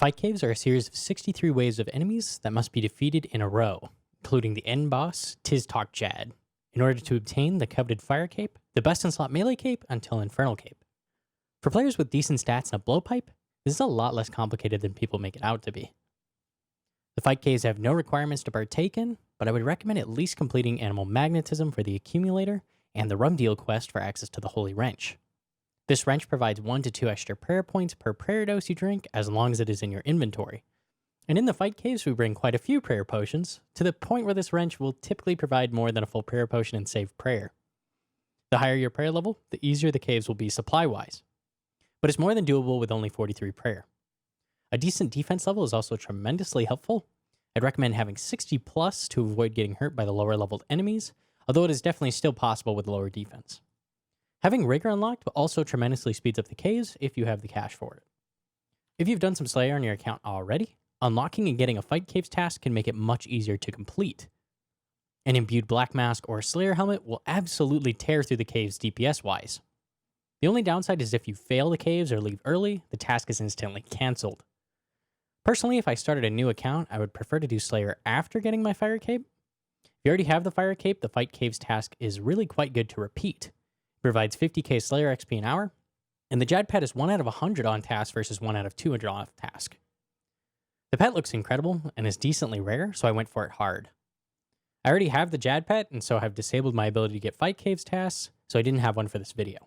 fight caves are a series of 63 waves of enemies that must be defeated in a row, including the end boss, TzTok-Jad, in order to obtain the coveted fire cape, the best in slot melee cape until infernal cape. For players with decent stats and a blowpipe, this is a lot less complicated than people make it out to be. The fight caves have no requirements to partake in, but I would recommend at least completing Animal Magnetism for the accumulator and the Rum Deal quest for access to the Holy Wrench. This wrench provides 1 to 2 extra prayer points per prayer dose you drink as long as it is in your inventory. And in the fight caves, we bring quite a few prayer potions, to the point where this wrench will typically provide more than a full prayer potion in saved prayer. The higher your prayer level, the easier the caves will be supply-wise. But it's more than doable with only 43 prayer. A decent defense level is also tremendously helpful. I'd recommend having 60 plus to avoid getting hurt by the lower leveled enemies, although it is definitely still possible with lower defense. Having Rigor unlocked also tremendously speeds up the caves if you have the cash for it. If you've done some Slayer on your account already, unlocking and getting a Fight Caves task can make it much easier to complete. An imbued Black Mask or Slayer helmet will absolutely tear through the caves DPS-wise. The only downside is if you fail the caves or leave early, the task is instantly cancelled. Personally, if I started a new account, I would prefer to do Slayer after getting my Fire Cape. If you already have the Fire Cape, the Fight Caves task is really quite good to repeat. It provides 50k Slayer XP an hour, and the Jad pet is 1 out of 100 on task versus 1 out of 200 on task. The pet looks incredible and is decently rare, so I went for it hard. I already have the Jad pet, and so have disabled my ability to get Fight Caves tasks, so I didn't have one for this video.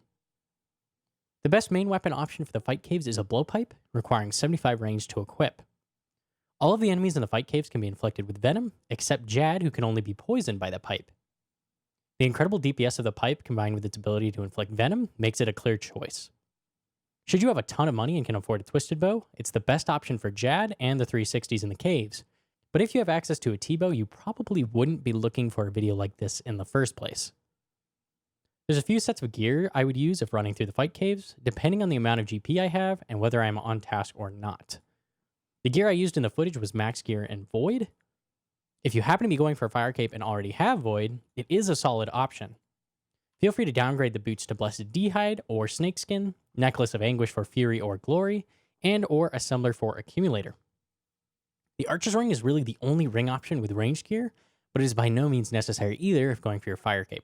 The best main weapon option for the Fight Caves is a Blowpipe, requiring 75 range to equip. All of the enemies in the Fight Caves can be inflicted with Venom, except Jad, who can only be poisoned by the pipe. The incredible DPS of the pipe, combined with its ability to inflict Venom, makes it a clear choice. Should you have a ton of money and can afford a Twisted Bow, it's the best option for Jad and the 360s in the caves. But if you have access to a T-Bow, you probably wouldn't be looking for a video like this in the first place. There's a few sets of gear I would use if running through the fight caves, depending on the amount of GP I have and whether I'm on task or not. The gear I used in the footage was Max Gear and Void. If you happen to be going for a Fire Cape and already have Void, it is a solid option. Feel free to downgrade the boots to Blessed D'hide or Snakeskin, Necklace of Anguish for Fury or Glory, and or Assembler for Accumulator. The Archer's Ring is really the only ring option with ranged gear, but it is by no means necessary either if going for your Fire Cape.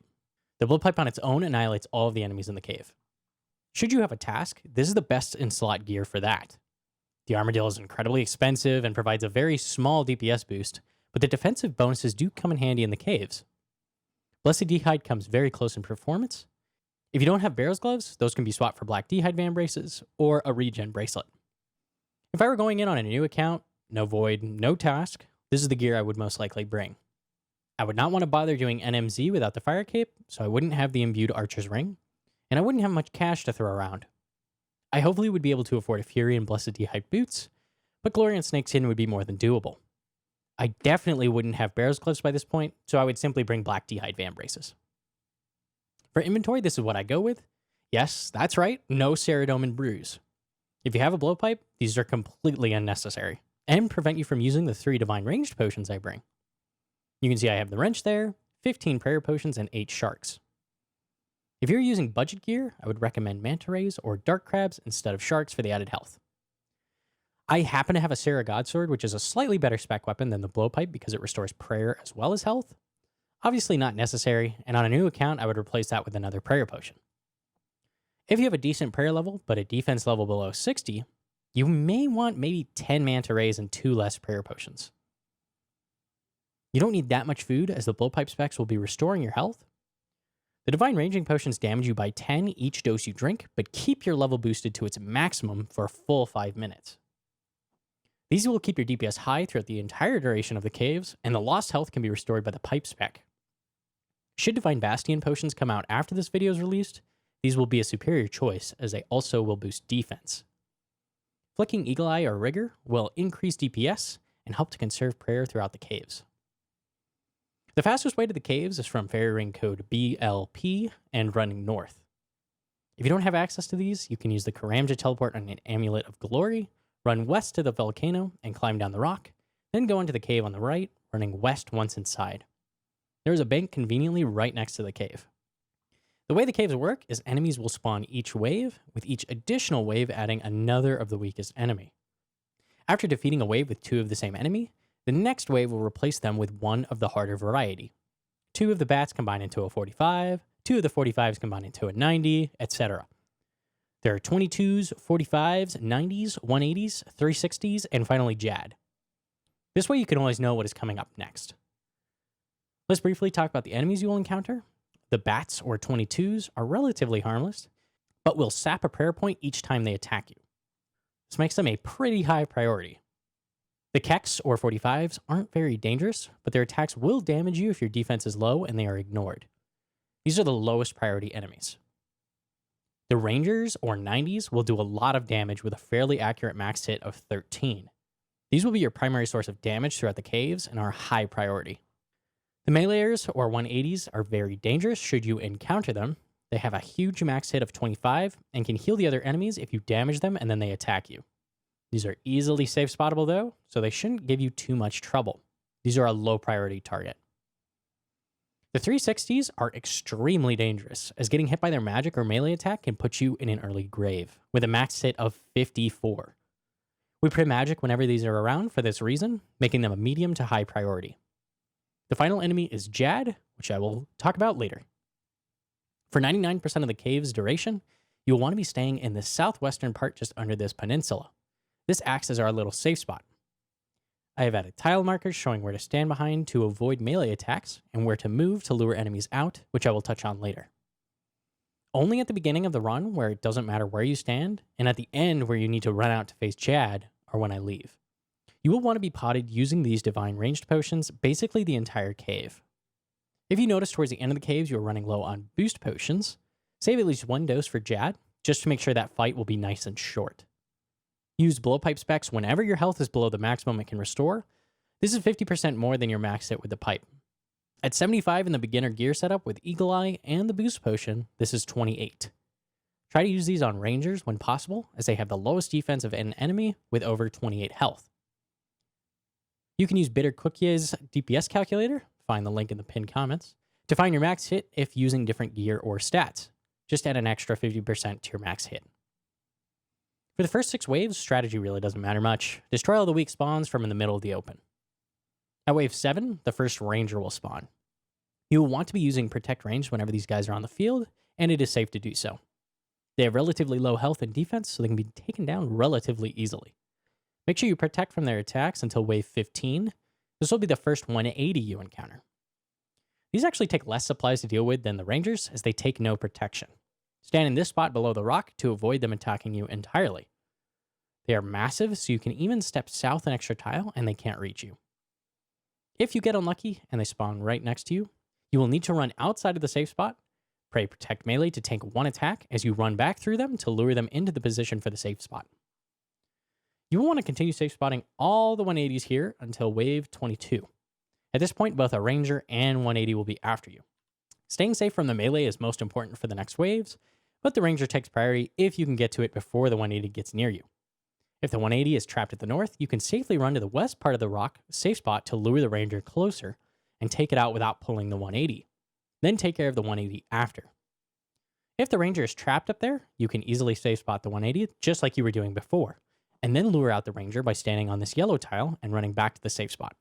The Blowpipe on its own annihilates all of the enemies in the cave. Should you have a task, this is the best in slot gear for that. The Armadillo is incredibly expensive and provides a very small DPS boost, but the defensive bonuses do come in handy in the caves. Blessed D'hide comes very close in performance. If you don't have Barrel's Gloves, those can be swapped for Black D'hide Van Braces or a Regen Bracelet. If I were going in on a new account, no Void, no task, this is the gear I would most likely bring. I would not want to bother doing NMZ without the Fire Cape, so I wouldn't have the imbued Archer's Ring, and I wouldn't have much cash to throw around. I hopefully would be able to afford a Fury and Blessed D'hide boots, but Glory and Snakeskin would be more than doable. I definitely wouldn't have Barrel's Gloves by this point, so I would simply bring Black D'hide Van Braces. For inventory, this is what I go with. Yes, that's right, no Ceridome and Bruise. If you have a Blowpipe, these are completely unnecessary, and prevent you from using the 3 Divine Ranged Potions I bring. You can see I have the Wrench there, 15 Prayer Potions, and 8 Sharks. If you're using budget gear, I would recommend Manta Rays or Dark Crabs instead of Sharks for the added health. I happen to have a Sarah Godsword, which is a slightly better spec weapon than the Blowpipe because it restores prayer as well as health. Obviously not necessary, and on a new account, I would replace that with another Prayer Potion. If you have a decent prayer level, but a defense level below 60, you may want maybe 10 Manta Rays and 2 less Prayer Potions. You don't need that much food, as the Blowpipe specs will be restoring your health. The Divine Ranging Potions damage you by 10 each dose you drink, but keep your level boosted to its maximum for a full 5 minutes. These will keep your DPS high throughout the entire duration of the caves, and the lost health can be restored by the Pipe spec. Should Divine Bastion Potions come out after this video is released, these will be a superior choice, as they also will boost defense. Flicking Eagle Eye or Rigor will increase DPS and help to conserve prayer throughout the caves. The fastest way to the caves is from Fairy Ring code BLP and running north. If you don't have access to these, you can use the Karamja teleport on an Amulet of Glory, run west to the volcano and climb down the rock, then go into the cave on the right, running west once inside. There is a bank conveniently right next to the cave. The way the caves work is enemies will spawn each wave, with each additional wave adding another of the weakest enemy. After defeating a wave with 2 of the same enemy, the next wave will replace them with 1 of the harder variety. 2 of the bats combine into a 45, 2 of the 45s combine into a 90, etc. There are 22s, 45s, 90s, 180s, 360s, and finally Jad. This way you can always know what is coming up next. Let's briefly talk about the enemies you will encounter. The bats, or 22s, are relatively harmless, but will sap a prayer point each time they attack you. This makes them a pretty high priority. The keks, or 45s, aren't very dangerous, but their attacks will damage you if your defense is low and they are ignored. These are the lowest priority enemies. The rangers, or 90s, will do a lot of damage with a fairly accurate max hit of 13. These will be your primary source of damage throughout the caves and are high priority. The meleeers, or 180s, are very dangerous should you encounter them. They have a huge max hit of 25 and can heal the other enemies if you damage them and then they attack you. These are easily safe spottable though, so they shouldn't give you too much trouble. These are a low priority target. The 360s are extremely dangerous, as getting hit by their magic or melee attack can put you in an early grave, with a max hit of 54. We pray magic whenever these are around for this reason, making them a medium to high priority. The final enemy is Jad, which I will talk about later. For 99% of the cave's duration, you will want to be staying in the southwestern part just under this peninsula. This acts as our little safe spot. I have added tile markers showing where to stand behind to avoid melee attacks and where to move to lure enemies out, which I will touch on later. Only at the beginning of the run, where it doesn't matter where you stand, and at the end where you need to run out to face Jad, are when I leave. You will want to be potted using these divine ranged potions basically the entire cave. If you notice towards the end of the caves you are running low on boost potions, save at least 1 dose for Jad, just to make sure that fight will be nice and short. Use blowpipe specs whenever your health is below the maximum it can restore. This is 50% more than your max hit with the pipe. At 75 in the beginner gear setup with Eagle Eye and the boost potion, this is 28. Try to use these on rangers when possible, as they have the lowest defense of an enemy with over 28 health. You can use Bitter Cookie's DPS calculator, find the link in the pinned comments, to find your max hit if using different gear or stats. Just add an extra 50% to your max hit. For the first 6 waves, strategy really doesn't matter much. Destroy all the weak spawns from in the middle of the open. At wave 7, the first ranger will spawn. You will want to be using protect range whenever these guys are on the field, and it is safe to do so. They have relatively low health and defense, so they can be taken down relatively easily. Make sure you protect from their attacks until wave 15. This will be the first 180 you encounter. These actually take less supplies to deal with than the rangers, as they take no protection. Stand in this spot below the rock to avoid them attacking you entirely. They are massive, so you can even step south an extra tile and they can't reach you. If you get unlucky and they spawn right next to you, you will need to run outside of the safe spot, pray protect melee to tank 1 attack as you run back through them to lure them into the position for the safe spot. You will want to continue safe spotting all the 180s here until wave 22. At this point, both a ranger and 180 will be after you. Staying safe from the melee is most important for the next waves, but the ranger takes priority if you can get to it before the 180 gets near you. If the 180 is trapped at the north, you can safely run to the west part of the rock safe spot to lure the ranger closer and take it out without pulling the 180. Then take care of the 180 after. If the ranger is trapped up there, you can easily safe spot the 180 just like you were doing before, and then lure out the ranger by standing on this yellow tile and running back to the safe spot.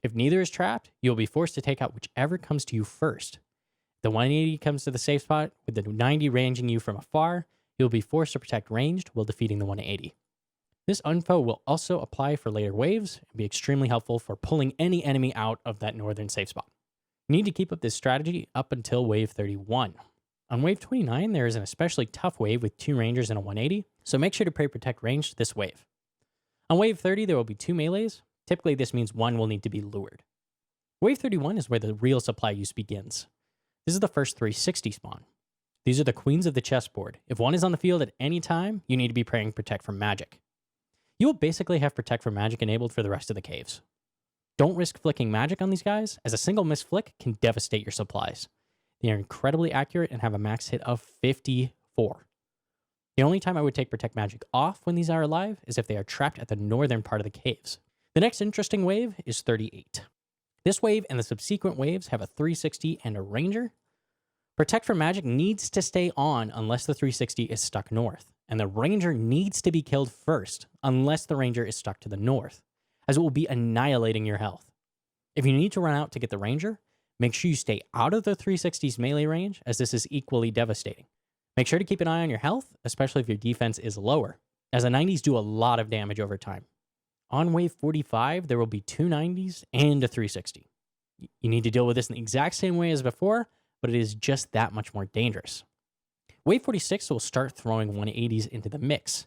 If neither is trapped, you'll be forced to take out whichever comes to you first. If the 180 comes to the safe spot with the 90 ranging you from afar, you'll be forced to protect ranged while defeating the 180. This info will also apply for later waves and be extremely helpful for pulling any enemy out of that northern safe spot. You need to keep up this strategy up until wave 31. On wave 29, there is an especially tough wave with 2 rangers and a 180, so make sure to pray protect ranged this wave. On wave 30, there will be 2 melees. Typically, this means 1 will need to be lured. Wave 31 is where the real supply use begins. This is the first 360 spawn. These are the queens of the chessboard. If 1 is on the field at any time, you need to be praying protect from magic. You will basically have protect from magic enabled for the rest of the caves. Don't risk flicking magic on these guys, as a single miss flick can devastate your supplies. They are incredibly accurate and have a max hit of 54. The only time I would take protect magic off when these are alive is if they are trapped at the northern part of the caves. The next interesting wave is 38. This wave and the subsequent waves have a 360 and a ranger. Protect from magic needs to stay on unless the 360 is stuck north. and the ranger needs to be killed first, unless the ranger is stuck to the north, as it will be annihilating your health. If you need to run out to get the ranger, make sure you stay out of the 360's melee range, as this is equally devastating. Make sure to keep an eye on your health, especially if your defense is lower, as the 90s do a lot of damage over time. On wave 45, there will be 2 90s and a 360. You need to deal with this in the exact same way as before, but it is just that much more dangerous. Wave 46 will start throwing 180s into the mix.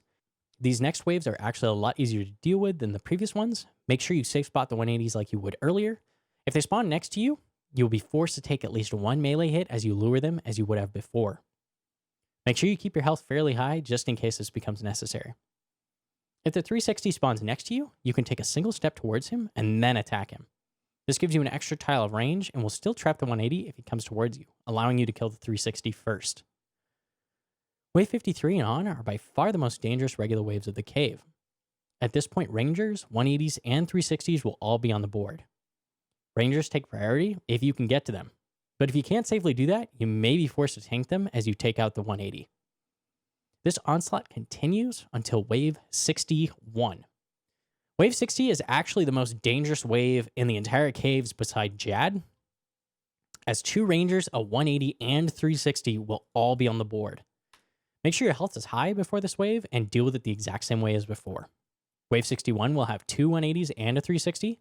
These next waves are actually a lot easier to deal with than the previous ones. Make sure you safe spot the 180s like you would earlier. If they spawn next to you, you'll be forced to take at least one melee hit as you lure them as you would have before. Make sure you keep your health fairly high just in case this becomes necessary. If the 360 spawns next to you, you can take a single step towards him and then attack him. This gives you an extra tile of range and will still trap the 180 if he comes towards you, allowing you to kill the 360 first. Wave 53 and on are by far the most dangerous regular waves of the cave. At this point, Rangers, 180s, and 360s will all be on the board. Rangers take priority if you can get to them, but if you can't safely do that, you may be forced to tank them as you take out the 180. This onslaught continues until wave 61. Wave 60 is actually the most dangerous wave in the entire caves beside Jad, as 2 Rangers, a 180, and 360 will all be on the board. Make sure your health is high before this wave and deal with it the exact same way as before. Wave 61 will have 2 180s and a 360.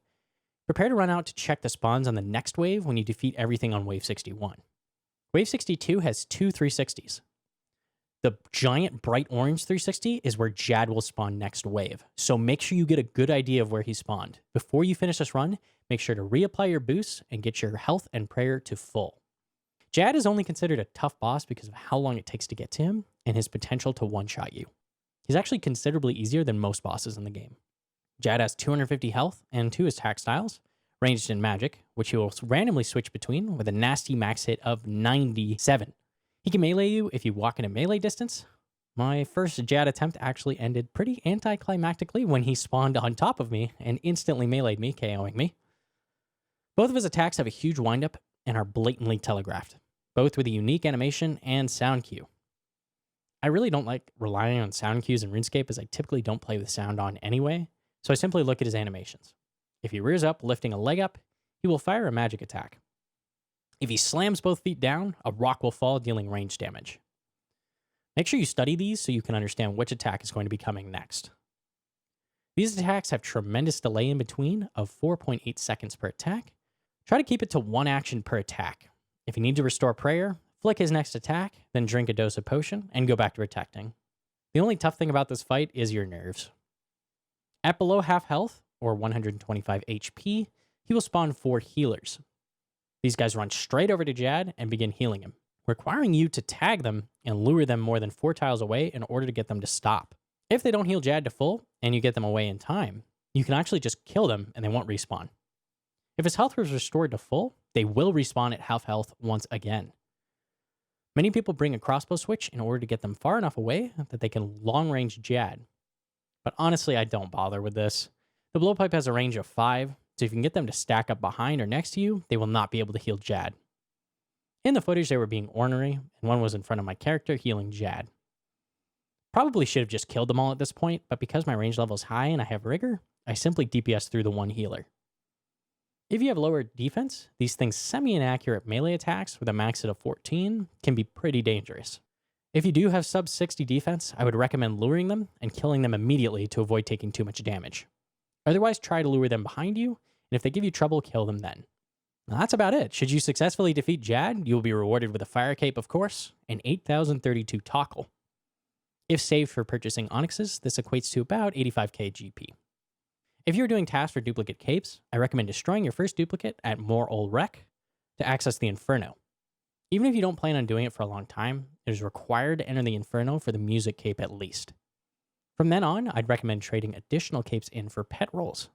Prepare to run out to check the spawns on the next wave when you defeat everything on wave 61. Wave 62 has 2 360s. The giant bright orange 360 is where Jad will spawn next wave, so make sure you get a good idea of where he spawned. Before you finish this run, make sure to reapply your boosts and get your health and prayer to full. Jad is only considered a tough boss because of how long it takes to get to him and his potential to one-shot you. He's actually considerably easier than most bosses in the game. Jad has 250 health and 2 attack styles, ranged in magic, which he will randomly switch between with a nasty max hit of 97. He can melee you if you walk in a melee distance. My first Jad attempt actually ended pretty anticlimactically when he spawned on top of me and instantly meleeed me, KOing me. Both of his attacks have a huge windup and are blatantly telegraphed, both with a unique animation and sound cue. I really don't like relying on sound cues in RuneScape as I typically don't play with sound on anyway, so I simply look at his animations. If he rears up, lifting a leg up, he will fire a magic attack. If he slams both feet down, a rock will fall, dealing range damage. Make sure you study these so you can understand which attack is going to be coming next. These attacks have tremendous delay in between of 4.8 seconds per attack. Try to keep it to 1 action per attack. If you need to restore prayer, flick his next attack, then drink a dose of potion, and go back to protecting. The only tough thing about this fight is your nerves. At below half health, or 125 HP, he will spawn 4 healers. These guys run straight over to Jad and begin healing him, requiring you to tag them and lure them more than 4 tiles away in order to get them to stop. If they don't heal Jad to full, and you get them away in time, you can actually just kill them and they won't respawn. If his health was restored to full, they will respawn at half health once again. Many people bring a crossbow switch in order to get them far enough away that they can long-range Jad. But honestly, I don't bother with this. The Blowpipe has a range of 5, so if you can get them to stack up behind or next to you, they will not be able to heal Jad. In the footage, they were being ornery, and one was in front of my character healing Jad. Probably should have just killed them all at this point, but because my range level is high and I have rigor, I simply DPS through the one healer. If you have lower defense, these things semi-inaccurate melee attacks with a max hit of 14 can be pretty dangerous. If you do have sub 60 defense, I would recommend luring them and killing them immediately to avoid taking too much damage. Otherwise, try to lure them behind you, and if they give you trouble, kill them then. Now, that's about it. Should you successfully defeat Jad, you will be rewarded with a fire cape, of course, and 8,032 Tokkul. If saved for purchasing onyxes, this equates to about 85k GP. If you're doing tasks for duplicate capes, I recommend destroying your first duplicate at More Ol Rec to access the Inferno. Even if you don't plan on doing it for a long time, it is required to enter the Inferno for the music cape at least. From then on, I'd recommend trading additional capes in for pet rolls.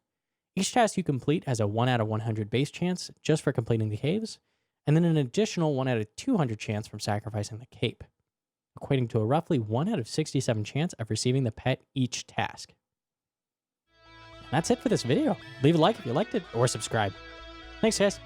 Each task you complete has a 1 out of 100 base chance just for completing the caves, and then an additional 1 out of 200 chance from sacrificing the cape, equating to a roughly 1 out of 67 chance of receiving the pet each task. And that's it for this video. Leave a like if you liked it, or subscribe. Thanks, guys.